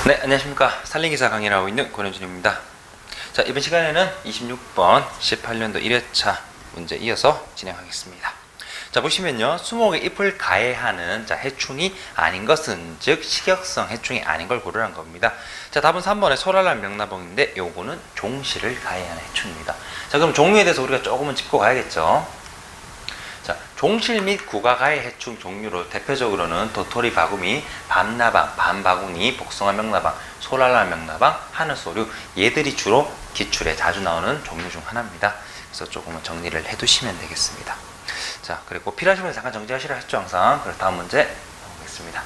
네, 안녕하십니까. 산림기사 강의를 하고 있는 권현준입니다. 자, 이번 시간에는 26번 18년도 1회차 문제 이어서 진행하겠습니다. 자, 보시면요. 수목에 잎을 가해하는 해충이 아닌 것은, 즉 식역성 해충이 아닌 걸 고르라는 겁니다. 자, 답은 3번의 소랄란 명나봉인데 요거는 종실을 가해하는 해충입니다. 자, 그럼 종류에 대해서 우리가 조금은 짚고 가야겠죠. 자, 종실 및 구가가해 해충 종류로 대표적으로는 도토리 바구미, 밤나방, 밤바구니, 복숭아 명나방, 소랄라 명나방, 하늘소류, 얘들이 주로 기출에 자주 나오는 종류 중 하나입니다. 그래서 조금은 정리를 해두시면 되겠습니다. 자, 그리고 필요하시면 잠깐 정지하시라 했죠, 항상. 그래서 다음 문제 보겠습니다.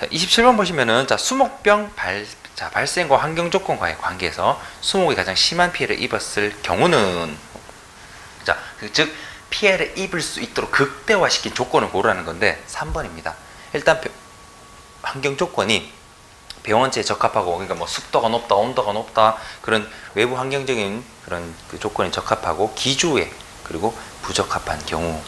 자, 27번 보시면은 수목병 발생과 환경 조건과의 관계에서 수목이 가장 심한 피해를 입었을 경우는, 즉 피해를 입을 수 있도록 극대화시킨 조건을 고르라는 건데 3번입니다. 일단 환경 조건이 병원체에 적합하고, 그러니까 뭐 습도가 높다, 온도가 높다, 그런 외부 환경적인 그런 조건이 적합하고, 기주에 그리고 부적합한 경우.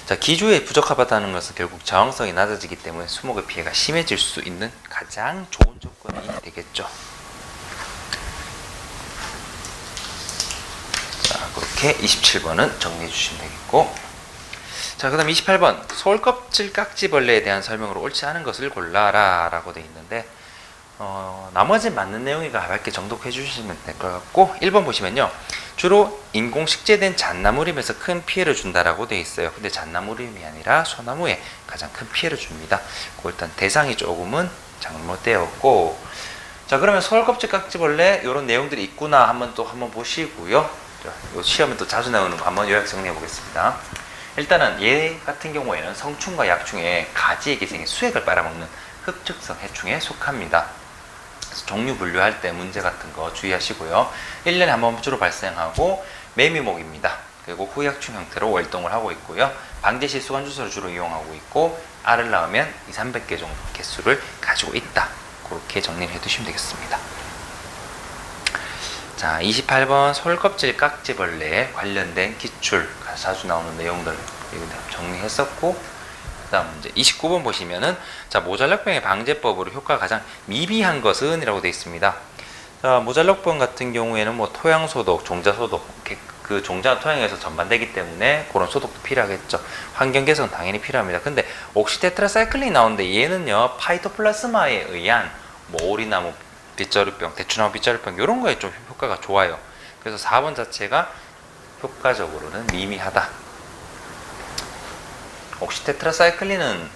자, 기주에 부적합하다는 것은 결국 저항성이 낮아지기 때문에 수목의 피해가 심해질 수 있는 가장 좋은 조건이 되겠죠. 그렇게 27번은 정리해 주시면 되겠고, 자, 그 다음 28번 솔껍질 깍지벌레에 대한 설명으로 옳지 않은 것을 골라라 라고 되어 있는데, 나머지 맞는 내용이니까 가볍게 정독해 주시면 될 것 같고, 1번 보시면요, 주로 인공 식재된 잣나무림에서 큰 피해를 준다라고 되어 있어요. 근데 잣나무림이 아니라 소나무에 가장 큰 피해를 줍니다. 일단 대상이 조금은 잘못되었고, 자, 그러면 솔껍질 깍지벌레 이런 내용들이 있구나 한번 보시고요. 시험에 또 자주 나오는 거 한번 요약 정리해 보겠습니다. 일단은 얘 같은 경우에는 성충과 약충의 가지의 기생이 수액을 빨아먹는 흡축성 해충에 속합니다. 그래서 종류 분류할 때 문제 같은 거 주의하시고요. 1년에 한 번 주로 발생하고 매미목입니다. 그리고 후약충 형태로 월동을 하고 있고요. 방제 시 수건주소를 주로 이용하고 있고, 알을 낳으면 200~300개 정도 개수를 가지고 있다. 그렇게 정리를 해 두시면 되겠습니다. 자, 28번 솔껍질 깍지벌레에 관련된 기출 자주 나오는 내용들 정리했었고, 그 다음 문제 29번 보시면은, 자, 모잘락병의 방제법으로 효과가 가장 미비한 것은 이라고 되어 있습니다. 자, 모잘락병 같은 경우에는 뭐 토양 소독, 종자 소독, 그 종자가 토양에서 전반되기 때문에 그런 소독도 필요하겠죠. 환경 개선 당연히 필요합니다. 근데 옥시테트라사이클린이 나오는데 얘는요, 파이토플라스마에 의한 뭐 오리나무 빗자루병, 대추나무 빗자루병 이런 거에 좀 효과가 좋아요. 그래서 4번 자체가 효과적으로는 미미하다. 옥시테트라사이클린은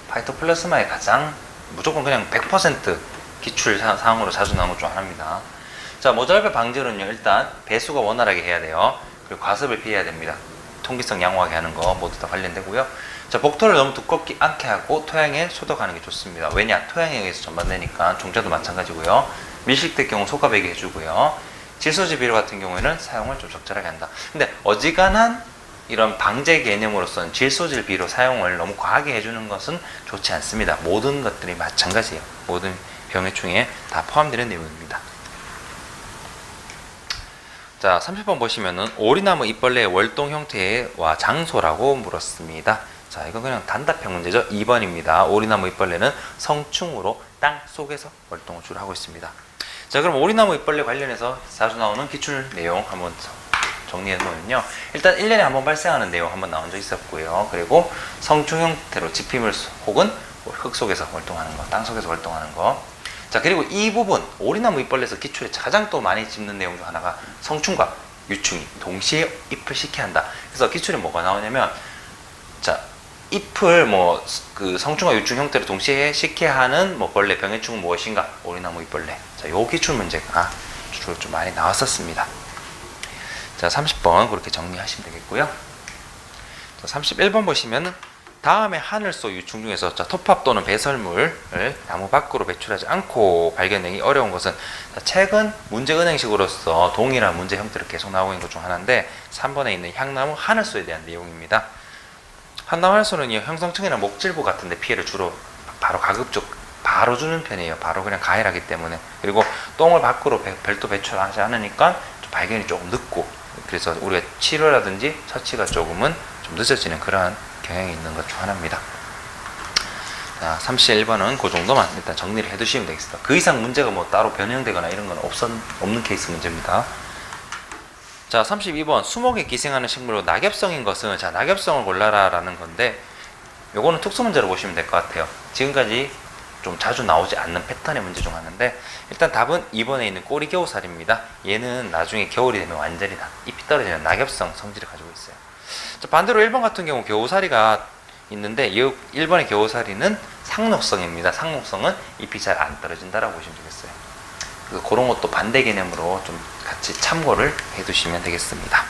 파이토플라스마에 가장 무조건 그냥 100% 기출 사항으로 자주 나오는 것 중 하나입니다. 자, 모잘배 방제로는요, 일단 배수가 원활하게 해야 돼요. 그리고 과습을 피해야 됩니다. 통기성 양호하게 하는 거 모두 다 관련되고요. 자, 복토를 너무 두껍지 않게 하고 토양에 소독하는 게 좋습니다. 왜냐? 토양에 의해서 전반되니까. 종자도 마찬가지고요. 밀식될 경우 소가배기 해주고요. 질소질 비료 같은 경우에는 사용을 좀 적절하게 한다. 근데 어지간한 이런 방제 개념으로서는 질소질 비료 사용을 너무 과하게 해주는 것은 좋지 않습니다. 모든 것들이 마찬가지예요. 모든 병해충에 다 포함되는 내용입니다. 자, 30번 보시면은 오리나무 잎벌레의 월동 형태와 장소라고 물었습니다. 자, 이거 그냥 단답형 문제죠. 2번입니다. 오리나무 잎벌레는 성충으로 땅 속에서 월동을 주로 하고 있습니다. 자, 그럼 오리나무 잎벌레 관련해서 자주 나오는 기출 내용 한번 정리해 놓으면요, 일단 1년에 한 번 발생하는 내용 한번 나온 적 있었고요. 그리고 성충 형태로 지피물 혹은 흙 속에서 월동하는 거, 땅 속에서 월동하는 거. 자, 그리고 이 부분 오리나무 잎벌레에서 기출에 가장 또 많이 짚는 내용 중 하나가 성충과 유충이 동시에 잎을 식게 한다. 그래서 기출에 뭐가 나오냐면, 자, 잎을 그 성충과 유충 형태로 동시에 식게 하는 벌레 병해충은 무엇인가? 오리나무 잎벌레. 자, 요 기출 문제가 주로 좀 많이 나왔었습니다. 자, 30번 그렇게 정리하시면 되겠고요. 자, 31번 보시면은, 다음에 하늘소 유충 중에서 톱밥 또는 배설물을 나무 밖으로 배출하지 않고 발견되기 어려운 것은, 최근 문제 은행식으로서 동일한 문제 형태로 계속 나오고 있는 것 중 하나인데 3번에 있는 향나무 하늘소에 대한 내용입니다. 향나무 하늘소는 형성층이나 목질부 같은 데 피해를 주로 바로 바로 주는 편이에요. 바로 그냥 가해하기 때문에. 그리고 똥을 밖으로 별도 배출하지 않으니까 발견이 조금 늦고, 그래서 우리가 치료라든지 처치가 조금은 좀 늦어지는 그러한 경향이 있는 것 중 하나입니다. 자, 31번은 그 정도만 일단 정리를 해두시면 되겠습니다. 그 이상 문제가 뭐 따로 변형되거나 이런 건 없는 케이스 문제입니다. 자, 32번 수목에 기생하는 식물로 낙엽성인 것은, 자, 낙엽성을 골라라 라는 건데, 요거는 특수문제로 보시면 될 것 같아요. 지금까지 좀 자주 나오지 않는 패턴의 문제 중 하나인데, 일단 답은 2번에 있는 꼬리겨우살입니다. 얘는 나중에 겨울이 되면 완전히 다 잎이 떨어지는 낙엽성 성질을 가지고 있어요. 자, 반대로 1번 같은 경우 겨우살이가 있는데, 이 1번의 겨우살이는 상록성입니다. 상록성은 잎이 잘 안 떨어진다라고 보시면 되겠어요. 그런 것도 반대 개념으로 좀 같이 참고를 해두시면 되겠습니다.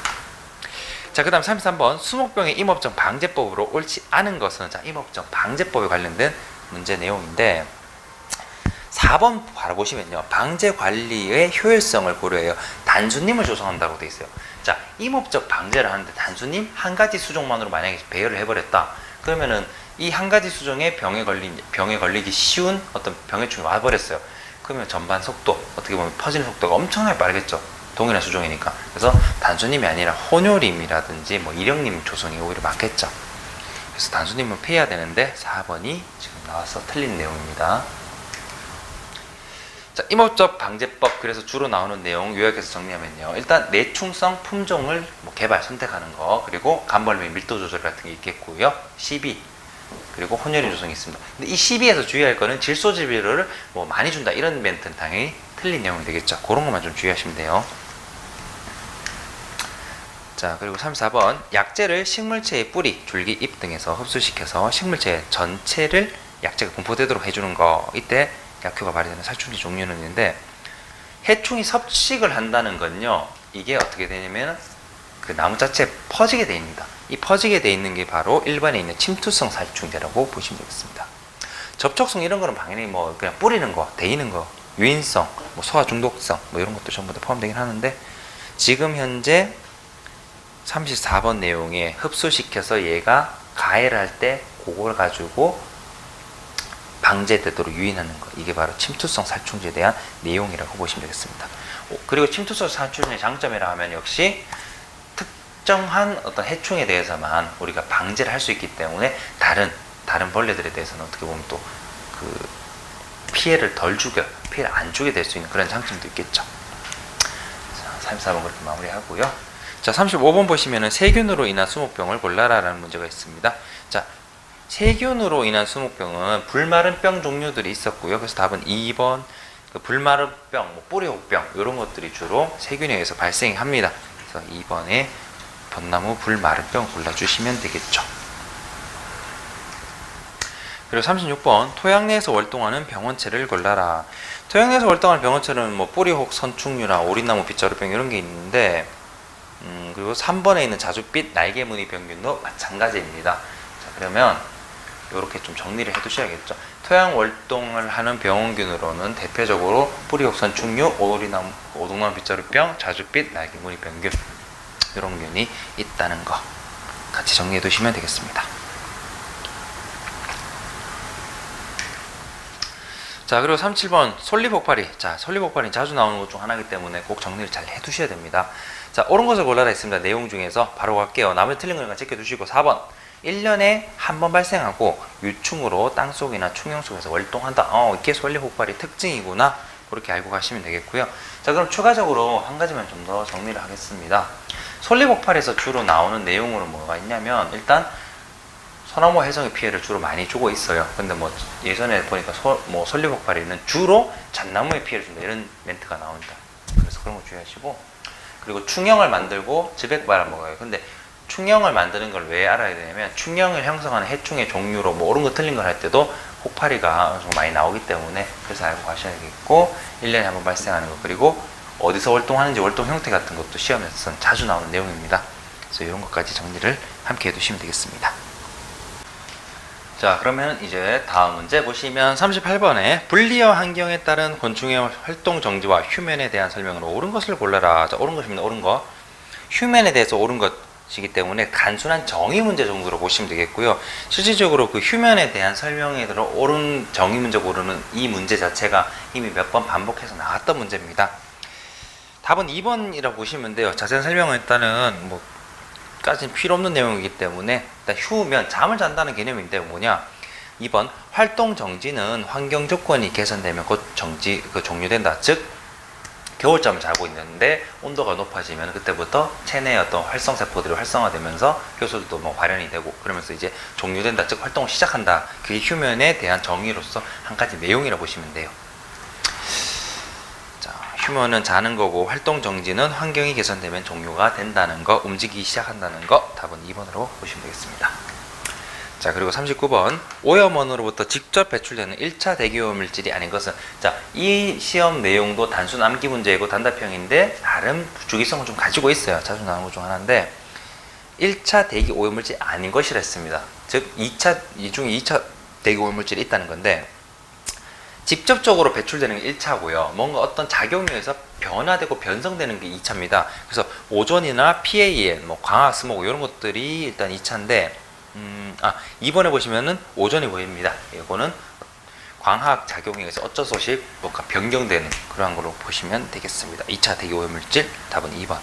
자, 그 다음 33번 수목병의 임업정 방제법으로 옳지 않은 것은, 자, 임업정 방제법에 관련된 문제 내용인데, 4번 바로 보시면요, 방제관리의 효율성을 고려해요. 단수님을 조성한다고 되어 있어요. 자, 임업적 방제를 하는데 단수님 한 가지 수종만으로 만약에 배열을 해버렸다, 그러면은 이 한 가지 수종에 병에 걸리기 쉬운 어떤 병해충이 와버렸어요. 그러면 전반 속도, 어떻게 보면 퍼지는 속도가 엄청나게 빠르겠죠. 동일한 수종이니까. 그래서 단수님이 아니라 혼혈임이라든지 뭐 일형님 조성이 오히려 많겠죠. 그래서 단수님은 피해야 되는데 4번이 지금 나와서 틀린 내용입니다. 자, 임업적 방제법, 그래서 주로 나오는 내용 요약해서 정리하면요, 일단 내충성 품종을 개발 선택하는 거, 그리고 간벌미 밀도 조절 같은 게 있겠고요, 시비, 그리고 혼혈인 조성이 있습니다. 근데 이 시비에서 주의할 거는 질소지비를 뭐 많이 준다 이런 멘트는 당연히 틀린 내용이 되겠죠. 그런 것만 좀 주의하시면 돼요. 자, 그리고 34번 약재를 식물체의 뿌리, 줄기, 잎 등에서 흡수시켜서 식물체 전체를 약재가 분포되도록 해주는 거, 이때 약효가 발휘되는 살충제 종류는 있는데, 해충이 섭식을 한다는 건요, 이게 어떻게 되냐면 그 나무 자체에 퍼지게 되어 있습니다. 이 퍼지게 되어 있는 게 바로 1번에 있는 침투성 살충제라고 보시면 되겠습니다. 접촉성 이런 거는 당연히 뭐 그냥 뿌리는 거, 데이는 거, 유인성, 뭐 소화 중독성 뭐 이런 것도 전부 다 포함되긴 하는데, 지금 현재 34번 내용에 흡수시켜서 얘가 가해를 할 때 그걸 가지고 방제되도록 유인하는 거, 이게 바로 침투성 살충제에 대한 내용이라고 보시면 되겠습니다. 그리고 침투성 살충제의 장점이라 하면 역시 특정한 어떤 해충에 대해서만 우리가 방제를 할 수 있기 때문에 다른 벌레들에 대해서는 어떻게 보면 또 그 피해를 안 주게 될 수 있는 그런 장점도 있겠죠. 자, 34번 그렇게 마무리하고요. 자, 35번 보시면은 세균으로 인한 수목병을 골라라라는 문제가 있습니다. 자, 세균으로 인한 수목병은 불마른 병 종류들이 있었고요. 그래서 답은 2번 그 불마른 병, 뭐 뿌리혹병 이런 것들이 주로 세균에 의해서 발생합니다. 그래서 2번에 벚나무 불마른 병 골라주시면 되겠죠. 그리고 36번 토양 내에서 월동하는 병원체를 골라라. 토양 내에서 월동하는 병원체는 뭐 뿌리혹, 선충류나 오리나무 빗자루병 이런 게 있는데, 그리고 3번에 있는 자줏빛 날개무늬 병균도 마찬가지입니다. 자, 그러면 이렇게 좀 정리를 해 두셔야겠죠. 토양 월동을 하는 병원균으로는 대표적으로 뿌리혹, 선충류, 오동나무 빗자루병, 자줏빛 날개무늬 병균 이런 균이 있다는 거 같이 정리해 두시면 되겠습니다. 자, 그리고 37번 솔리폭발이. 자, 솔리폭발이 자주 나오는 것 중 하나이기 때문에 꼭 정리를 잘 해두셔야 됩니다. 자, 옳은 것을 골라라 있습니다. 내용 중에서 바로 갈게요. 나머지 틀린 거니까 체크해두시고, 4번 1년에 한 번 발생하고 유충으로 땅속이나 충형 속에서 월동한다. 이게 솔리폭발의 특징이구나. 그렇게 알고 가시면 되겠고요. 자, 그럼 추가적으로 한 가지만 좀 더 정리를 하겠습니다. 솔리폭발에서 주로 나오는 내용으로 뭐가 있냐면, 일단 소나무 해성의 피해를 주로 많이 주고 있어요. 근데 뭐 예전에 보니까 솔리폭발에는 주로 잣나무에 피해를 준다 이런 멘트가 나온다. 그래서 그런 거 주의하시고, 그리고 충형을 만들고 즙액 말아먹어요. 근데 충형을 만드는 걸 왜 알아야 되냐면, 충형을 형성하는 해충의 종류로 뭐 옳은 거 틀린 걸 할 때도 혹파리가 좀 많이 나오기 때문에, 그래서 알고 가셔야겠고, 1년에 한 번 발생하는 거, 그리고 어디서 월동하는지 월동 형태 같은 것도 시험에서 자주 나오는 내용입니다. 그래서 이런 것까지 정리를 함께 해두시면 되겠습니다. 자, 그러면 이제 다음 문제 보시면 38번에 분리어 환경에 따른 곤충의 활동 정지와 휴면에 대한 설명으로 옳은 것을 골라라. 자, 옳은 것입니다. 옳은 것. 휴면에 대해서 옳은 것이기 때문에 단순한 정의 문제 정도로 보시면 되겠고요. 실질적으로 그 휴면에 대한 설명에 들어 옳은 정의 문제 고르는 이 문제 자체가 이미 몇 번 반복해서 나왔던 문제입니다. 답은 2번이라고 보시면 돼요. 자세한 설명은 일단은 까진 필요 없는 내용이기 때문에, 일단 휴면, 잠을 잔다는 개념인데 뭐냐, 2번 활동 정지는 환경 조건이 개선되면 곧 정지 종료된다. 즉 겨울잠을 자고 있는데 온도가 높아지면 그때부터 체내의 어떤 활성 세포들이 활성화되면서 효소들도 뭐 발현이 되고 그러면서 이제 종료된다. 즉 활동을 시작한다. 그게 휴면에 대한 정의로서 한 가지 내용이라고 보시면 돼요. 자, 휴면은 자는 거고 활동 정지는 환경이 개선되면 종료가 된다는 거, 움직이기 시작한다는 거. 답은 2번으로 보시면 되겠습니다. 자, 그리고 39번 오염원으로부터 직접 배출되는 1차 대기오염물질이 아닌 것은, 자, 이 시험 내용도 단순 암기 문제이고 단답형인데 나름 주기성을 좀 가지고 있어요. 자주 나오는 것 중 하나인데 1차 대기오염물질이 아닌 것이라 했습니다. 즉 이 중에 2차 대기오염물질이 있다는 건데 직접적으로 배출되는 게 1차고요. 뭔가 어떤 작용에 의해서 변화되고 변성되는 게 2차입니다. 그래서 오존이나 PAN, 뭐 광학 스모그 이런 것들이 일단 2차인데 2번에 보시면은 오존이 보입니다. 이거는 광학 작용에 의해서 어쩔 수 없이 뭔가 변경되는 그러한 걸로 보시면 되겠습니다. 2차 대기오염물질 답은 2번.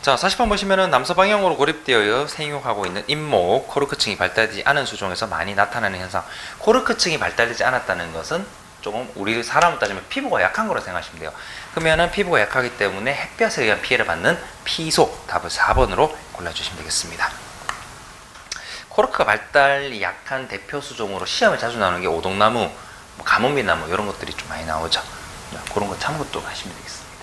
자, 40번 보시면은 남서 방향으로 고립되어 생육하고 있는 잇목, 코르크층이 발달되지 않은 수종에서 많이 나타나는 현상. 코르크층이 발달되지 않았다는 것은 조금 우리 사람을 따지면 피부가 약한 거로 생각하시면 돼요. 그러면은 피부가 약하기 때문에 햇볕에 의한 피해를 받는 피소, 답을 4번으로 골라주시면 되겠습니다. 코르크가 발달이 약한 대표 수종으로 시험에 자주 나오는 게 오동나무, 가뭄비나무 이런 것들이 좀 많이 나오죠. 그런 거 참고 또 하시면 되겠습니다.